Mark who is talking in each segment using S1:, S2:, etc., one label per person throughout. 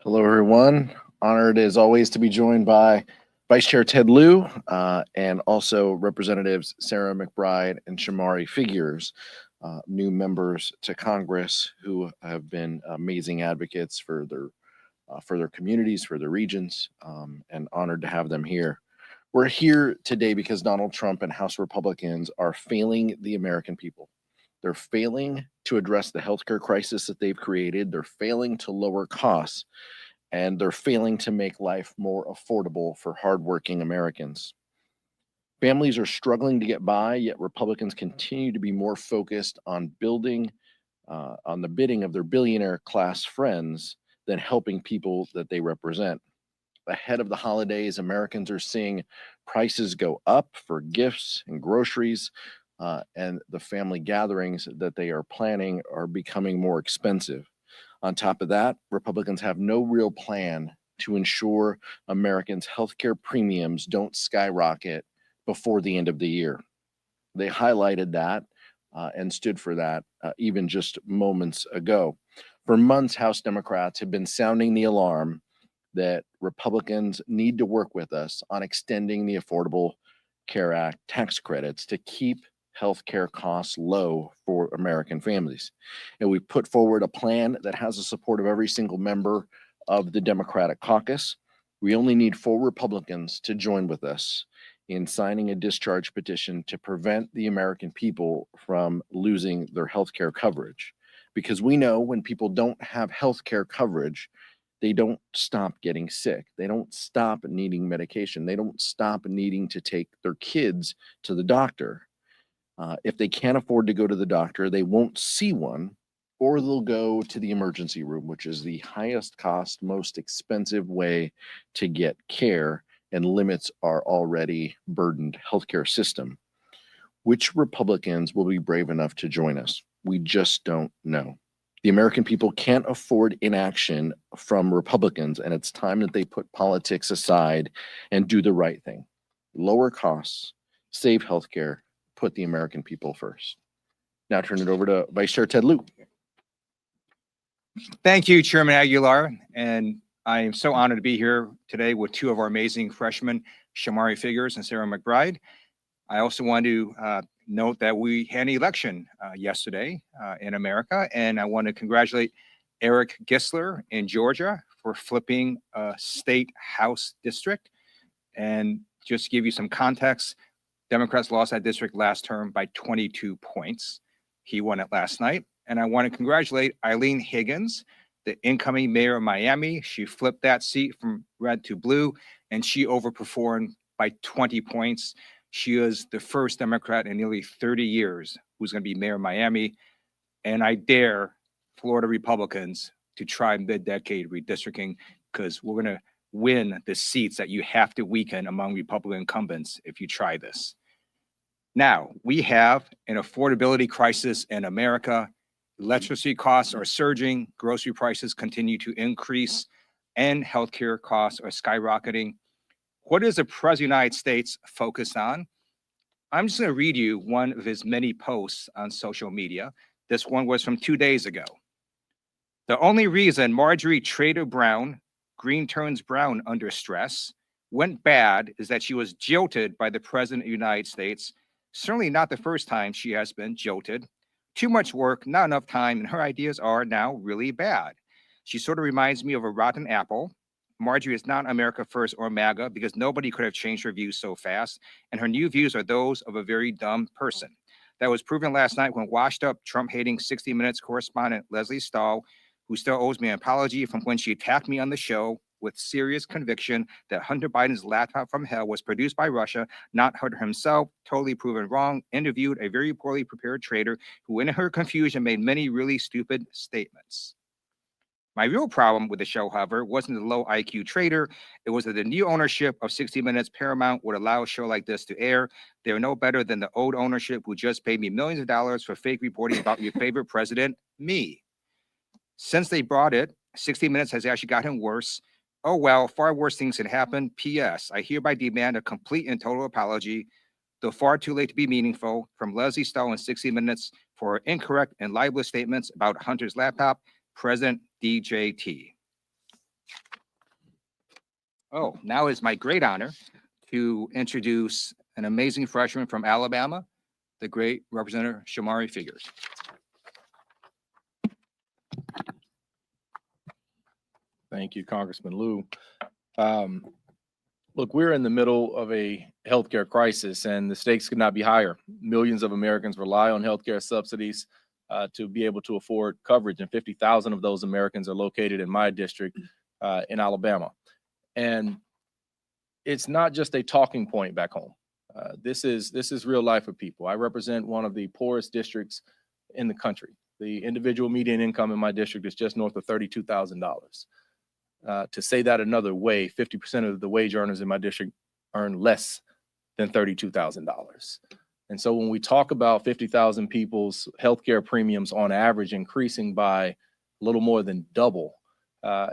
S1: Hello, everyone. Honored as always to be joined by Vice Chair Ted Lieu and also Representatives Sarah McBride and Shamari Figures, new members to Congress who have been amazing advocates for their communities, for their regions, and honored to have them here. We're here today because Donald Trump and House Republicans are failing the American people. They're failing to address the healthcare crisis that they've created. They're failing to lower costs, and they're failing to make life more affordable for hardworking Americans. Families are struggling to get by, yet Republicans continue to be more focused on building on the bidding of their billionaire class friends than helping people that they represent. Ahead of the holidays, Americans are seeing prices go up for gifts and groceries, and the family gatherings that they are planning are becoming more expensive. On top of that, Republicans have no real plan to ensure Americans' healthcare premiums don't skyrocket before the end of the year. They highlighted that and stood for that even just moments ago. For months, House Democrats have been sounding the alarm that Republicans need to work with us on extending the Affordable Care Act tax credits to keep healthcare costs low for American families. And we put forward a plan that has the support of every single member of the Democratic caucus. We only need 4 Republicans to join with us in signing a discharge petition to prevent the American people from losing their healthcare coverage. Because we know when people don't have healthcare coverage, they don't stop getting sick. They don't stop needing medication. They don't stop needing to take their kids to the doctor. If they can't afford to go to the doctor, they won't see one, or they'll go to the emergency room, which is the highest cost, most expensive way to get care and limits our already burdened healthcare system. Which Republicans will be brave enough to join us? We just don't know. The American people can't afford inaction from Republicans, and it's time that they put politics aside and do the right thing. Lower costs, save healthcare, put the American people first. Now turn it over to Vice Chair Ted Lieu.
S2: Thank you, Chairman Aguilar. And I am so honored to be here today with 2 of our amazing freshmen, Shamari Figures and Sarah McBride. I also want to note that we had an election yesterday in America, and I want to congratulate Eric Gisler in Georgia for flipping a state House district. And just to give you some context, Democrats lost that district last term by 22 points. He won it last night. And I want to congratulate Eileen Higgins, the incoming mayor of Miami. She flipped that seat from red to blue, and she overperformed by 20 points. She is the first Democrat in nearly 30 years who's going to be mayor of Miami. And I dare Florida Republicans to try mid-decade redistricting, because we're going to win the seats that you have to weaken among Republican incumbents if you try this. Now, we have an affordability crisis in America. Electricity costs are surging, grocery prices continue to increase, and healthcare costs are skyrocketing. What is the President of the United States focused on? I'm just going to read you one of his many posts on social media. This one was from 2 days ago. The only reason Marjorie Trader Brown, green turns brown under stress, went bad is that she was jilted by the President of the United States. Certainly not the first time she has been jilted. Too much work, not enough time, and her ideas are now really bad. She sort of reminds me of a rotten apple. Marjorie is not America First or MAGA because nobody could have changed her views so fast, and her new views are those of a very dumb person. That was proven last night when washed-up Trump-hating 60 Minutes correspondent Leslie Stahl, who still owes me an apology from when she attacked me on the show with serious conviction that Hunter Biden's laptop from hell was produced by Russia, not Hunter himself, totally proven wrong, interviewed a very poorly prepared trader who in her confusion made many really stupid statements. My real problem with the show, however, wasn't the low IQ trader. It was that the new ownership of 60 Minutes Paramount would allow a show like this to air. They are no better than the old ownership who just paid me millions of dollars for fake reporting about your favorite president, me. Since they bought it, 60 Minutes has actually gotten worse. Oh, well, far worse things had happened. P.S. I hereby demand a complete and total apology, though far too late to be meaningful, from Leslie Stahl in 60 Minutes for her incorrect and libelous statements about Hunter's laptop, President DJT. Oh, now is my great honor to introduce an amazing freshman from Alabama, the great Representative Shamari Figures.
S3: Thank you, Congressman Lieu. Look, we're in the middle of a healthcare crisis, and the stakes could not be higher. Millions of Americans rely on healthcare subsidies to be able to afford coverage, and 50,000 of those Americans are located in my district in Alabama. And it's not just a talking point back home. This is real life for people. I represent one of the poorest districts in the country. The individual median income in my district is just north of $32,000. To say that another way, 50% of the wage earners in my district earn less than $32,000. And so when we talk about 50,000 people's healthcare premiums on average increasing by a little more than double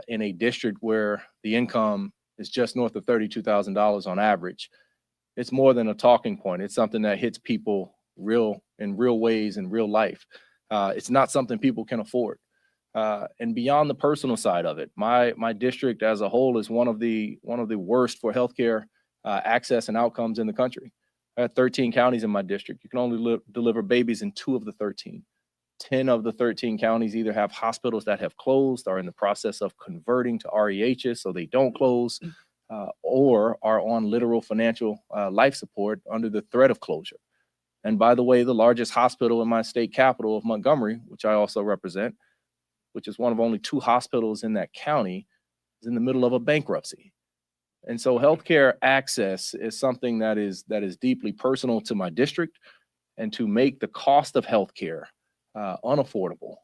S3: in a district where the income is just north of $32,000 on average, it's more than a talking point. It's something that hits people in real ways in real life. It's not something people can afford. And beyond the personal side of it, my district as a whole is one of the worst for healthcare access and outcomes in the country. I have 13 counties in my district. You can only deliver babies in 2 of the 13. 10 of the 13 counties either have hospitals that have closed, are in the process of converting to REHs so they don't close, or are on literal financial life support under the threat of closure. And by the way, the largest hospital in my state capital of Montgomery, which I also represent, which is one of only 2 hospitals in that county, is in the middle of a bankruptcy. And so healthcare access is something that is deeply personal to my district, and to make the cost of healthcare unaffordable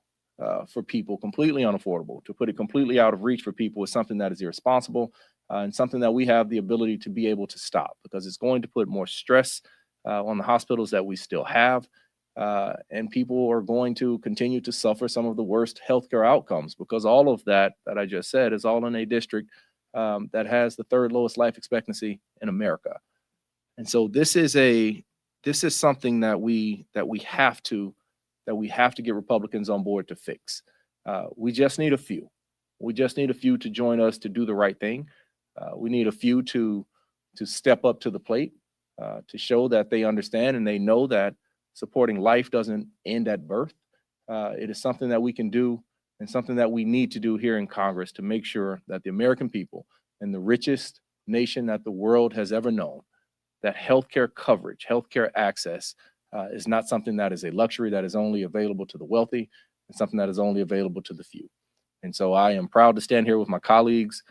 S3: for people, completely unaffordable, to put it completely out of reach for people is something that is irresponsible and something that we have the ability to be able to stop, because it's going to put more stress on the hospitals that we still have. And people are going to continue to suffer some of the worst healthcare outcomes, because all of that I just said is all in a district that has the 3rd lowest life expectancy in America. And so this is something that we have to get Republicans on board to fix. We just need a few. We just need a few to join us to do the right thing. We need a few to step up to the plate, to show that they understand and they know that supporting life doesn't end at birth. It is something that we can do, and something that we need to do here in Congress to make sure that the American people, in the richest nation that the world has ever known, that healthcare coverage, healthcare access is not something that is a luxury that is only available to the wealthy. It's something that is only available to the few. And so I am proud to stand here with my colleagues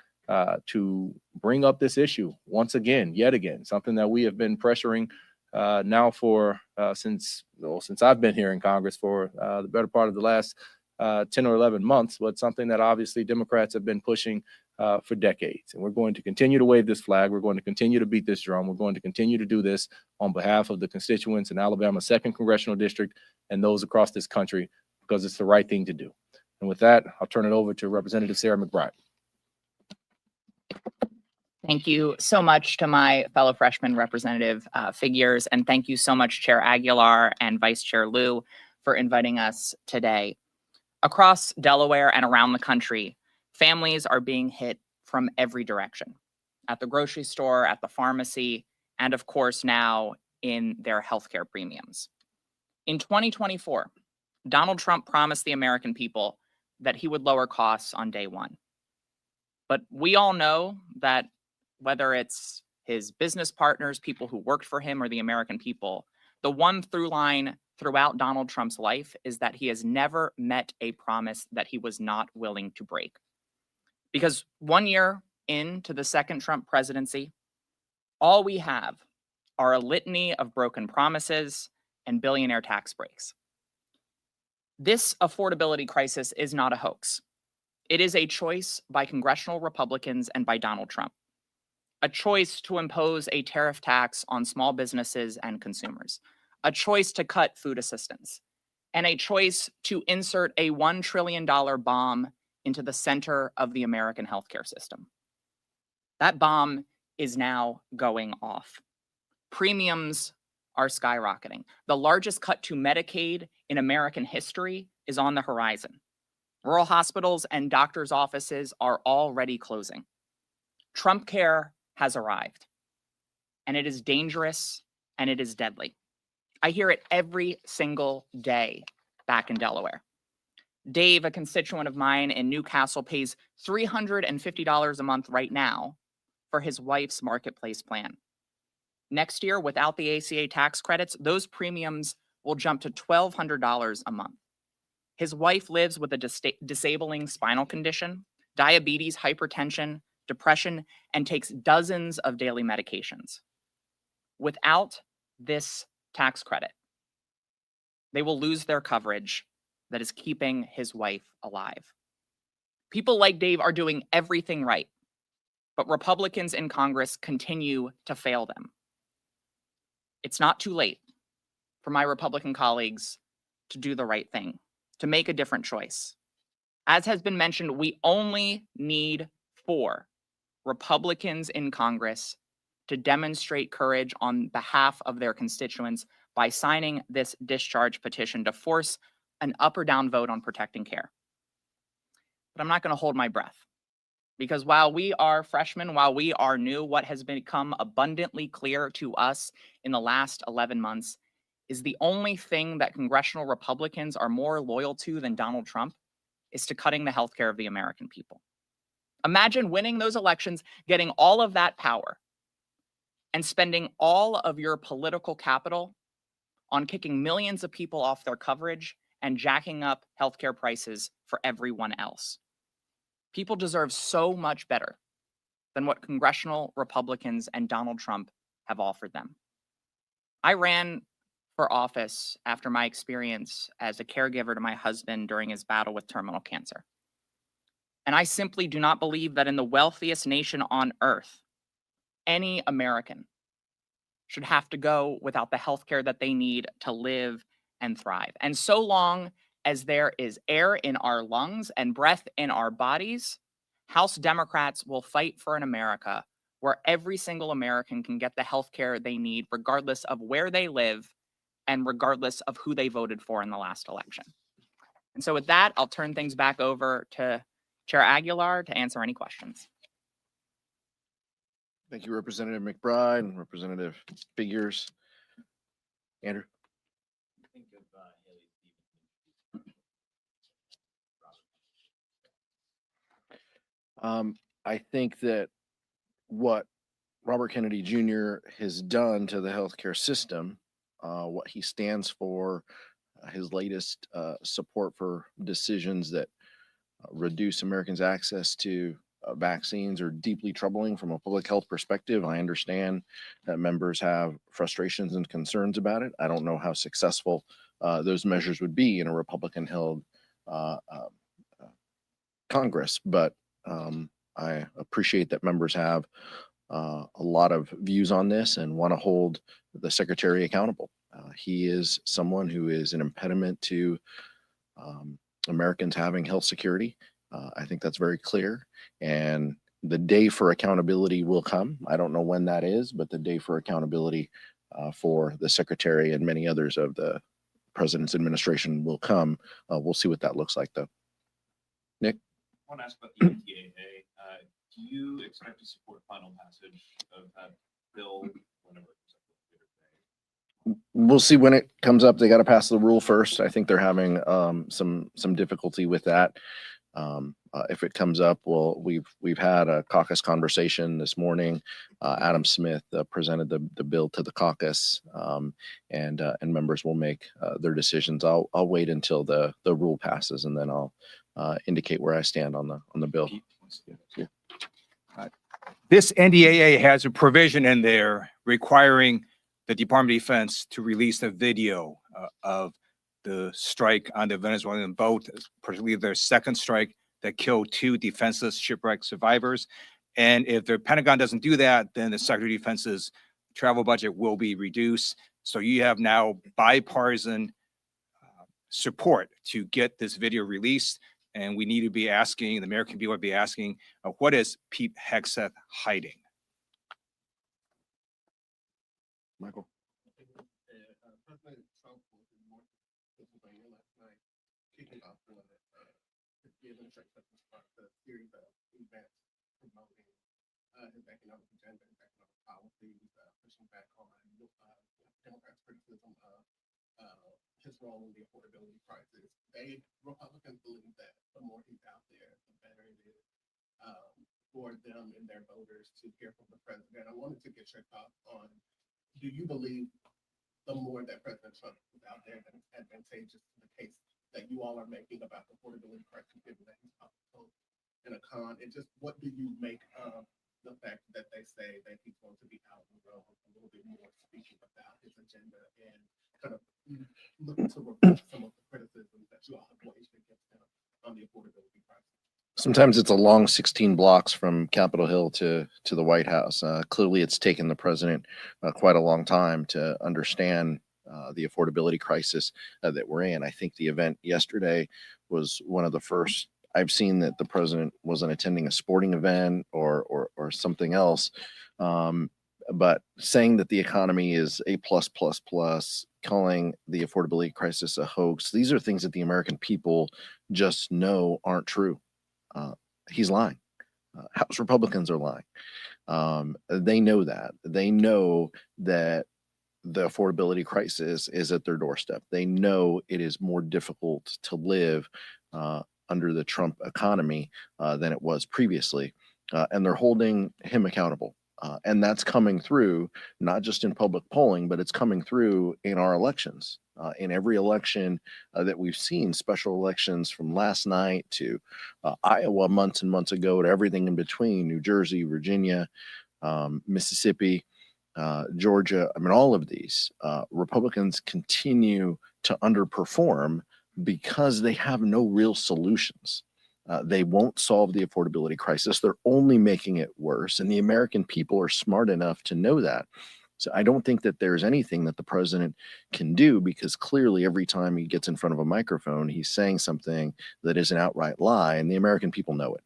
S3: to bring up this issue once again, yet again, something that we have been pressuring now for since I've been here in Congress for the better part of the last 10 or 11 months, but something that obviously Democrats have been pushing for decades. And we're going to continue to wave this flag. We're going to continue to beat this drum. We're going to continue to do this on behalf of the constituents in Alabama's 2nd Congressional District and those across this country, because it's the right thing to do. And with that, I'll turn it over to Representative Sarah McBride.
S4: Thank you so much to my fellow freshman Representative Figures, and thank you so much, Chair Aguilar and Vice Chair Lieu, for inviting us today. Across Delaware and around the country, families are being hit from every direction, at the grocery store, at the pharmacy, and of course now in their healthcare premiums. In 2024, Donald Trump promised the American people that he would lower costs on day one. But we all know that whether it's his business partners, people who worked for him, or the American people, the one through line throughout Donald Trump's life is that he has never met a promise that he was not willing to break. Because 1 year into the 2nd Trump presidency, all we have are a litany of broken promises and billionaire tax breaks. This affordability crisis is not a hoax. It is a choice by congressional Republicans and by Donald Trump. A choice to impose a tariff tax on small businesses and consumers. A choice to cut food assistance. And a choice to insert a $1 trillion bomb into the center of the American healthcare system. That bomb is now going off. Premiums are skyrocketing. The largest cut to Medicaid in American history is on the horizon. Rural hospitals and doctors' offices are already closing. Trump care has arrived, and it is dangerous and it is deadly. I hear it every single day back in Delaware. Dave, a constituent of mine in Newcastle, pays $350 a month right now for his wife's marketplace plan. Next year, without the ACA tax credits, those premiums will jump to $1,200 a month. His wife lives with a disabling spinal condition, diabetes, hypertension, depression, and takes dozens of daily medications. Without this tax credit, they will lose their coverage that is keeping his wife alive. People like Dave are doing everything right, but Republicans in Congress continue to fail them. It's not too late for my Republican colleagues to do the right thing, to make a different choice. As has been mentioned, we only need 4 Republicans in Congress to demonstrate courage on behalf of their constituents by signing this discharge petition to force an up or down vote on protecting care. But I'm not going to hold my breath, because while we are freshmen, while we are new, what has become abundantly clear to us in the last 11 months is the only thing that congressional Republicans are more loyal to than Donald Trump is to cutting the healthcare of the American people. Imagine winning those elections, getting all of that power, and spending all of your political capital on kicking millions of people off their coverage and jacking up healthcare prices for everyone else. People deserve so much better than what congressional Republicans and Donald Trump have offered them. I ran for office after my experience as a caregiver to my husband during his battle with terminal cancer. And I simply do not believe that in the wealthiest nation on earth, any American should have to go without the healthcare that they need to live and thrive. And so long as there is air in our lungs and breath in our bodies, House Democrats will fight for an America where every single American can get the healthcare they need, regardless of where they live and regardless of who they voted for in the last election. And so with that, I'll turn things back over to Chair Aguilar to answer any questions.
S1: Thank you, Representative McBride and Representative Figures. Andrew? I think that what Robert Kennedy Jr. has done to the healthcare system, what he stands for, his latest support for decisions that reduce Americans' access to vaccines are deeply troubling from a public health perspective. I understand that members have frustrations and concerns about it. I don't know how successful those measures would be in a Republican-held Congress, but I appreciate that members have a lot of views on this and want to hold the secretary accountable. He is someone who is an impediment to Americans having health security. I think that's very clear. And the day for accountability will come. I don't know when that is, but the day for accountability for the secretary and many others of the president's administration will come. We'll see what that looks like, though. Nick?
S5: I want to ask about the NDAA. Do you expect to support final passage of that bill whenever it comes up later today?
S1: We'll see when it comes up. They got to pass the rule first. I think they're having some difficulty with that. If it comes up, well, we've had a caucus conversation this morning. Adam Smith presented the bill to the caucus, and members will make their decisions. I'll wait until the rule passes, and then I'll indicate where I stand on the bill. Yeah.
S2: This NDAA has a provision in there requiring the Department of Defense to release a video of the strike on the Venezuelan boat, particularly their second strike that killed 2 defenseless shipwreck survivors. And if the Pentagon doesn't do that, then the Secretary of Defense's travel budget will be reduced. So you have now bipartisan support to get this video released. And we need to be asking, the American people will be asking, what is Pete Hegseth hiding?
S1: Michael?
S6: President Trump was in Pennsylvania last night, kicking off the administration the series of events promoting role in the affordability crisis. Republicans believe that the more he's out there, the better it is for them and their voters to hear from the president. I wanted to get your thoughts on, do you believe the more that President Trump is out there, that it's advantageous to the case that you all are making about the affordability crisis, given that he's possible in a con? And just what do you make of the fact that they say that he's going to be out on the road a little bit more, speaking about his agenda and kind of looking to refute some of the criticisms that you all have voiced against him on the affordability crisis?
S1: Sometimes it's a long 16 blocks from Capitol Hill to the White House. Clearly, it's taken the president quite a long time to understand the affordability crisis that we're in. I think the event yesterday was one of the first I've seen that the president wasn't attending a sporting event or something else. But saying that the economy is a plus, calling the affordability crisis a hoax, these are things that the American people just know aren't true. He's lying. House Republicans are lying. They know that. They know that the affordability crisis is at their doorstep. They know it is more difficult to live under the Trump economy than it was previously. And they're holding him accountable. And that's coming through, not just in public polling, but it's coming through in our elections. In every election that we've seen, special elections from last night to Iowa months and months ago to everything in between, New Jersey, Virginia, Mississippi, Georgia. I mean, all of these Republicans continue to underperform because they have no real solutions. They won't solve the affordability crisis. They're only making it worse. And the American people are smart enough to know that. So I don't think that there's anything that the president can do, because clearly every time he gets in front of a microphone, he's saying something that is an outright lie, and the American people know it.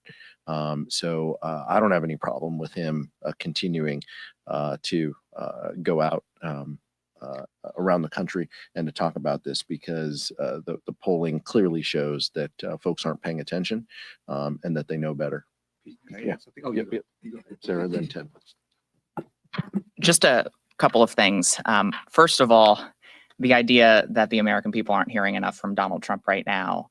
S1: So I don't have any problem with him continuing to go out around the country and to talk about this, because the polling clearly shows that folks aren't paying attention and that they know better.
S2: Yeah.
S1: Oh, yep. Sarah, then Ted.
S4: Just a couple of things. First of all, the idea that the American people aren't hearing enough from Donald Trump right now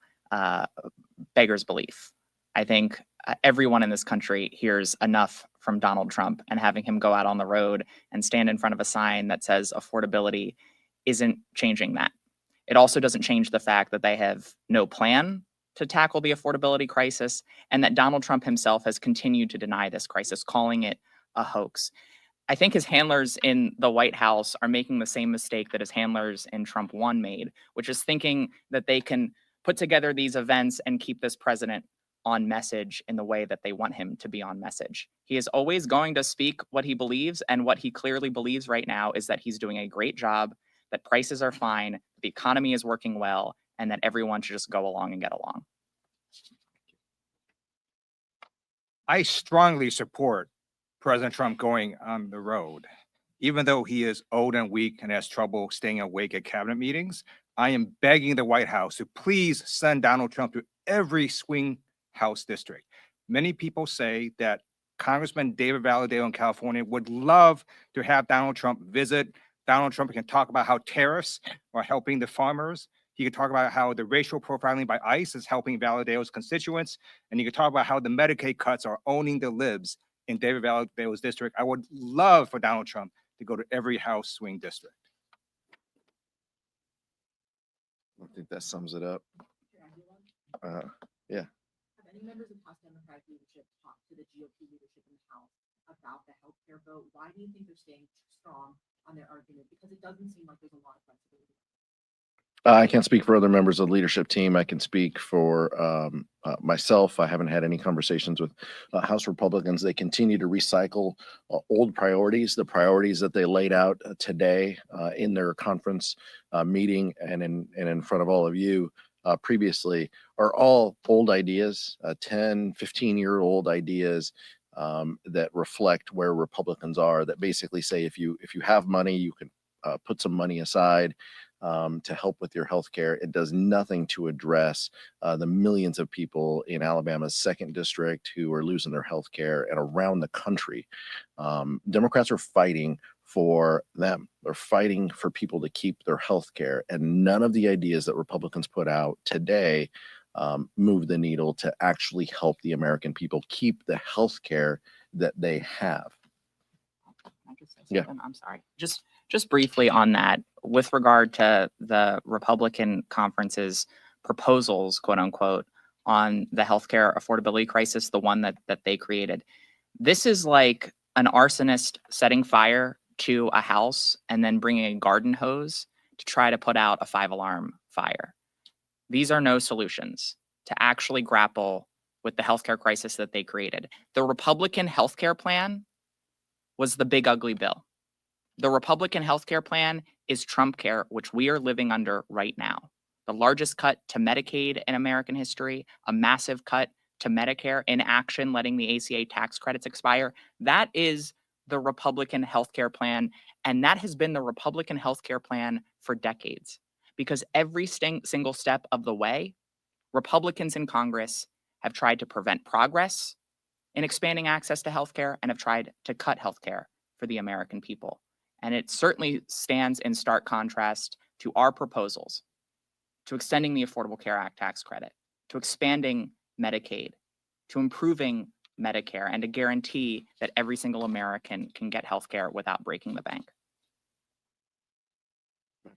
S4: beggars belief. I think everyone in this country hears enough from Donald Trump, and having him go out on the road and stand in front of a sign that says affordability isn't changing that. It also doesn't change the fact that they have no plan to tackle the affordability crisis, and that Donald Trump himself has continued to deny this crisis, calling it a hoax. I think his handlers in the White House are making the same mistake that his handlers in Trump 1 made, which is thinking that they can put together these events and keep this president on message in the way that they want him to be on message. He is always going to speak what he believes, and what he clearly believes right now is that he's doing a great job, that prices are fine, the economy is working well, and that everyone should just go along and get along.
S2: I strongly support President Trump going on the road. Even though he is old and weak and has trouble staying awake at cabinet meetings, I am begging the White House to please send Donald Trump to every swing House district. Many people say that Congressman David Valadao in California would love to have Donald Trump visit. Donald Trump can talk about how tariffs are helping the farmers. He could talk about how the racial profiling by ICE is helping Valadao's constituents. And he could talk about how the Medicaid cuts are owning the libs in David Valadao's district. I would love for Donald Trump to go to every House swing district.
S1: I think that sums it up. Yeah.
S7: Have any members of House Democratic leadership talked to the GOP leadership in the House about the healthcare vote? Why do you think they're staying strong on their argument? Because it doesn't seem like there's a lot of flexibility.
S1: I can't speak for other members of the leadership team. I can speak for myself. I haven't had any conversations with House Republicans. They continue to recycle old priorities. The priorities that they laid out today in their conference meeting and in front of all of you previously are all old ideas, 10, 15-year-old ideas that reflect where Republicans are, that basically say if you have money, you can put some money aside to help with your health care. It does nothing to address the millions of people in Alabama's 2nd district who are losing their health care and around the country. Democrats are fighting for them. They're fighting for people to keep their health care. And none of the ideas that Republicans put out today move the needle to actually help the American people keep the health care that they have.
S4: Can I just say
S1: Yeah.
S4: something? I'm sorry. Just briefly on that, with regard to the Republican conference's proposals, quote unquote, on the healthcare affordability crisis, the one that they created. This is like an arsonist setting fire to a house and then bringing a garden hose to try to put out a 5-alarm fire. These are no solutions to actually grapple with the healthcare crisis that they created. The Republican healthcare plan was the big ugly bill. The Republican healthcare plan is Trump care, which we are living under right now. The largest cut to Medicaid in American history, a massive cut to Medicare, inaction, letting the ACA tax credits expire. That is the Republican healthcare plan. And that has been the Republican healthcare plan for decades. Because every single step of the way, Republicans in Congress have tried to prevent progress in expanding access to healthcare and have tried to cut healthcare for the American people. And it certainly stands in stark contrast to our proposals, to extending the Affordable Care Act tax credit, to expanding Medicaid, to improving Medicare, and to guarantee that every single American can get healthcare without breaking the bank.
S7: In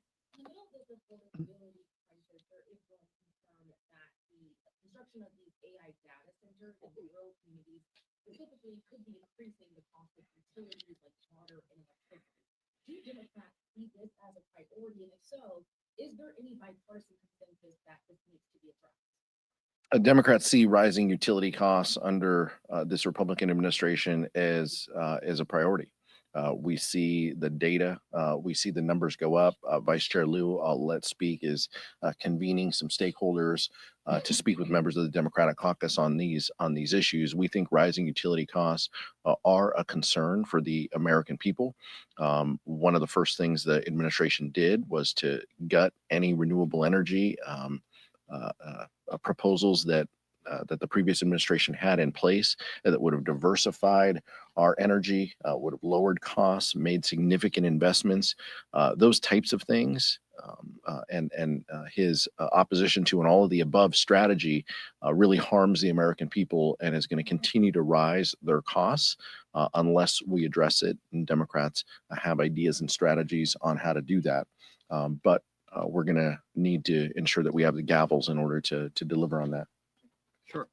S7: the middle of this affordability crisis, there is one concern that the construction of these AI data centers in rural communities specifically could be increasing the cost of utilities like water and electricity. Do Democrats see this as a priority? And if so, is there any bipartisan consensus that this needs to be addressed?
S1: Democrats see rising utility costs under this Republican administration as a priority. We see the data, we see the numbers go up. Vice Chair Lieu, I'll let speak, is convening some stakeholders to speak with members of the Democratic Caucus on these issues. We think rising utility costs are a concern for the American people. One of the first things the administration did was to gut any renewable energy proposals that the previous administration had in place that would have diversified our energy, would have lowered costs, made significant investments, those types of things. And his opposition to an all of the above strategy really harms the American people and is going to continue to rise their costs unless we address it. And Democrats have ideas and strategies on how to do that. But we're going to need to ensure that we have the gavels in order to deliver on that.
S2: Sure.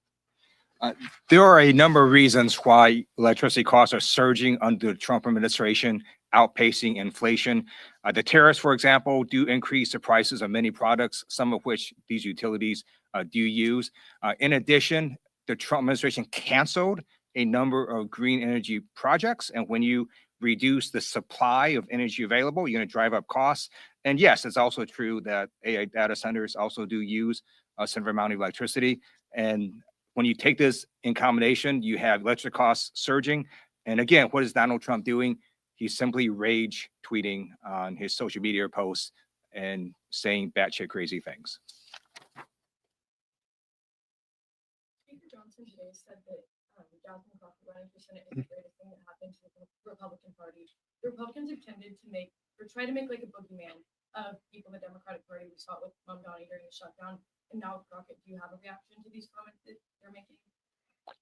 S2: There are a number of reasons why electricity costs are surging under the Trump administration, outpacing inflation. The tariffs, for example, do increase the prices of many products, some of which these utilities do use. In addition, the Trump administration canceled a number of green energy projects. And when you reduce the supply of energy available, you're going to drive up costs. And yes, it's also true that AI data centers also do use a certain amount of electricity. And when you take this in combination, you have electric costs surging. And again, what is Donald Trump doing? He's simply rage tweeting on his social media posts and saying batshit crazy things.
S8: Speaker Johnson today said that Jasmine Crockett running for Senate is the greatest thing that happened to the Republican Party. The Republicans have tended to make or try to make like a boogeyman of people in the Democratic Party. We saw it with Mamdani during the shutdown. And now Crockett, do you have a reaction to these comments that they're making?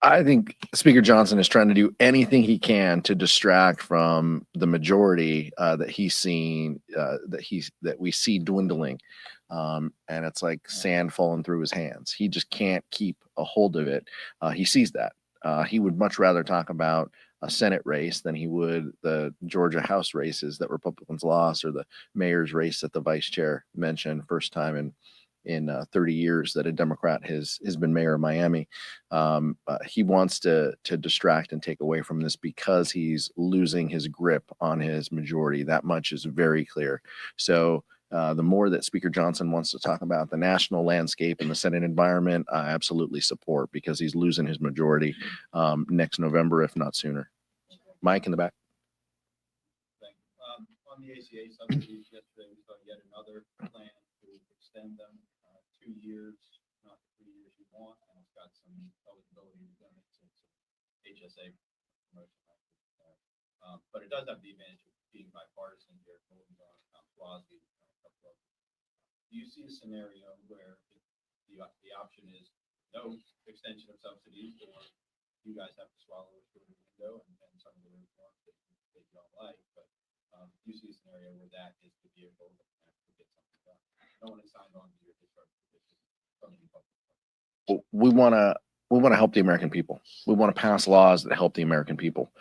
S1: I think Speaker Johnson is trying to do anything he can to distract from the majority that he's seen, that we see dwindling. And it's like sand falling through his hands. He just can't keep a hold of it. He sees that. He would much rather talk about a Senate race than he would the Georgia House races that Republicans lost, or the mayor's race that the vice chair mentioned, first time in 30 years that a Democrat has been mayor of Miami. He wants to distract and take away from this because he's losing his grip on his majority. That much is very clear. So the more that Speaker Johnson wants to talk about the national landscape and the Senate environment, I absolutely support, because he's losing his majority next November, if not sooner. Mike in the back.
S9: Thank you. On the ACA subsidies, yesterday we saw yet another plan to extend them 2 years, not the 3 years you want, and it's got some eligibility limits to HSA promotion. But it does have the advantage of being bipartisan here, voting on Suozzi, a couple of. Do you see a scenario where the option is no extension of subsidies, or you guys have to swallow it through the window and some of the reforms that you don't like, but do you see a scenario where that is the vehicle that actually get something done? No one has signed on to your discharge petition from the public.
S1: We want to help the American people. We want to pass laws that help the American people.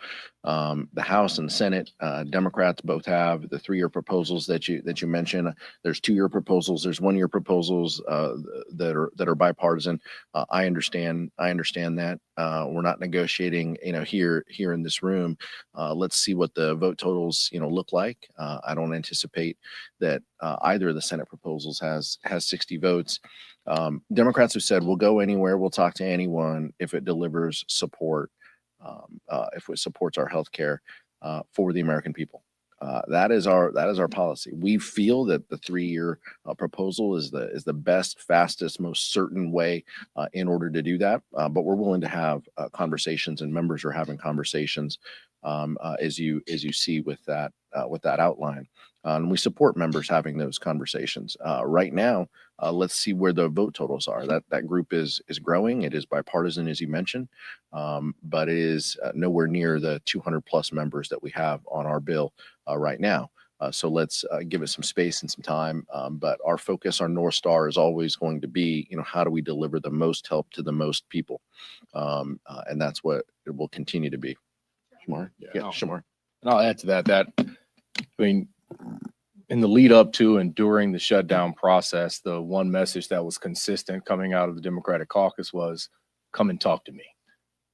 S1: The House and Senate, Democrats both have the 3-year proposals that you mentioned. There's 2-year proposals. There's 1-year proposals that are bipartisan. I understand that. We're not negotiating, here in this room. Let's see what the vote totals, look like. I don't anticipate that either of the Senate proposals has 60 votes. Democrats have said we'll go anywhere, we'll talk to anyone if it delivers support, if it supports our health care for the American people. That is our policy. We feel that the 3-year proposal is the best, fastest, most certain way in order to do that. But we're willing to have conversations, and members are having conversations as you see with that outline. And we support members having those conversations. Right now, let's see where the vote totals are. That group is growing. It is bipartisan, as you mentioned, but it is nowhere near the 200+ members that we have on our bill right now. So let's give it some space and some time. But our focus, our North Star, is always going to be, how do we deliver the most help to the most people? And that's what it will continue to be. Shamar? Yeah, Shamar.
S3: And I'll add to that, in the lead up to and during the shutdown process, the one message that was consistent coming out of the Democratic Caucus was, come and talk to me.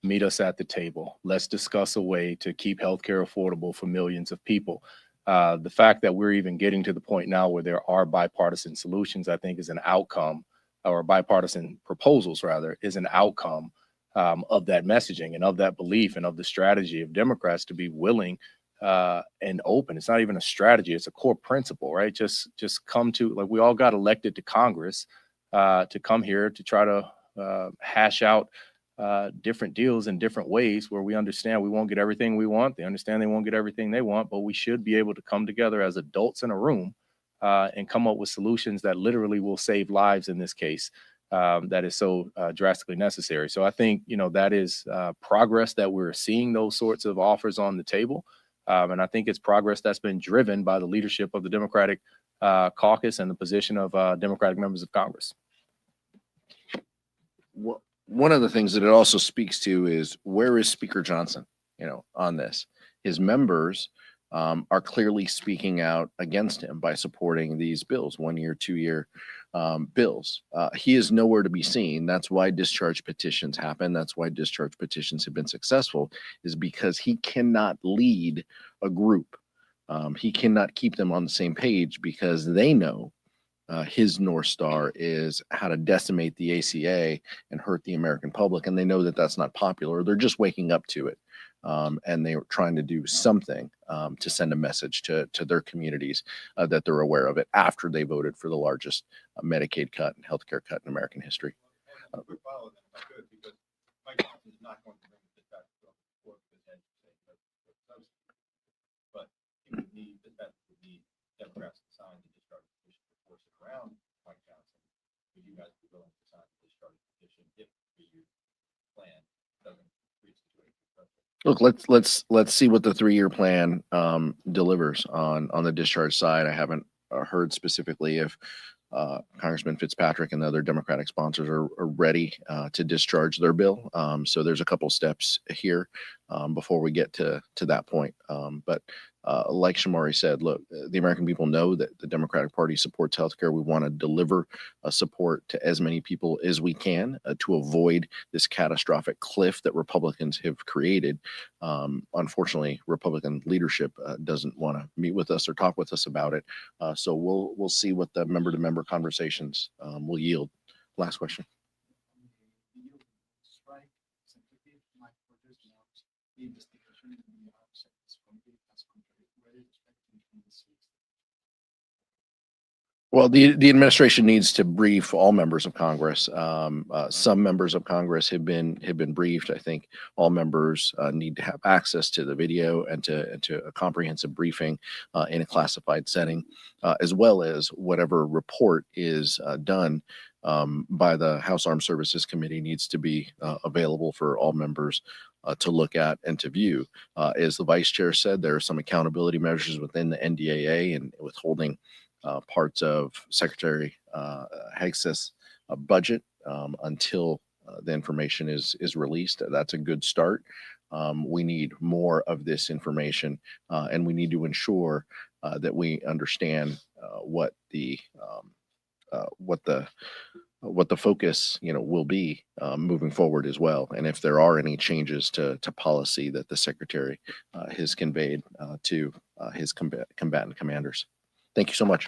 S3: Meet us at the table. Let's discuss a way to keep healthcare affordable for millions of people. The fact that we're even getting to the point now where there are bipartisan solutions, I think, is an outcome, or bipartisan proposals rather, is an outcome of that messaging and of that belief and of the strategy of Democrats to be willing and open. It's not even a strategy, it's a core principle, right? Just come to, like, we all got elected to Congress to come here to try to hash out different deals in different ways where we understand we won't get everything we want. They understand they won't get everything they want, but we should be able to come together as adults in a room and come up with solutions that literally will save lives in this case. That is so drastically necessary. So I think, that is progress that we're seeing those sorts of offers on the table. And I think it's progress that's been driven by the leadership of the Democratic Caucus and the position of Democratic members of Congress.
S1: One of the things that it also speaks to is, where is Speaker Johnson, on this? His members are clearly speaking out against him by supporting these bills, 1-year, 2-year bills. He is nowhere to be seen. That's why discharge petitions happen. That's why discharge petitions have been successful, is because he cannot lead a group. He cannot keep them on the same page, because they know his North Star is how to decimate the ACA and hurt the American public. And they know that that's not popular. They're just waking up to it. And they're trying to do something to send a message to their communities that they're aware of it after they voted for the largest Medicaid cut and healthcare cut in American history.
S9: I would follow that if I could, because Mike Johnson is not going to bring this back to the court because, as you say, but he would need Democrats to sign the discharge petition to force it around Mike Johnson. Would you guys be willing to sign the discharge petition if the plan doesn't reach the 280?
S1: Look, let's see what the 3-year plan delivers on the discharge side. I haven't heard specifically if Congressman Fitzpatrick and the other Democratic sponsors are ready to discharge their bill. So there's a couple steps here before we get to that point. But like Shamari said, look, the American people know that the Democratic Party supports healthcare. We want to deliver support to as many people as we can to avoid this catastrophic cliff that Republicans have created. Unfortunately, Republican leadership doesn't want to meet with us or talk with us about it. So we'll see what the member-to-member conversations will yield. Last question. Well, the administration needs to brief all members of Congress. Some members of Congress have been briefed. I think all members need to have access to the video and to a comprehensive briefing in a classified setting, as well as whatever report is done by the House Armed Services Committee needs to be available for all members to look at and to view. As the vice chair said, there are some accountability measures within the NDAA and withholding parts of Secretary Hegseth's budget until the information is released. That's a good start. We need more of this information, and we need to ensure that we understand what the focus will be moving forward as well, and if there are any changes to policy that the secretary has conveyed to his combatant commanders. Thank you so much.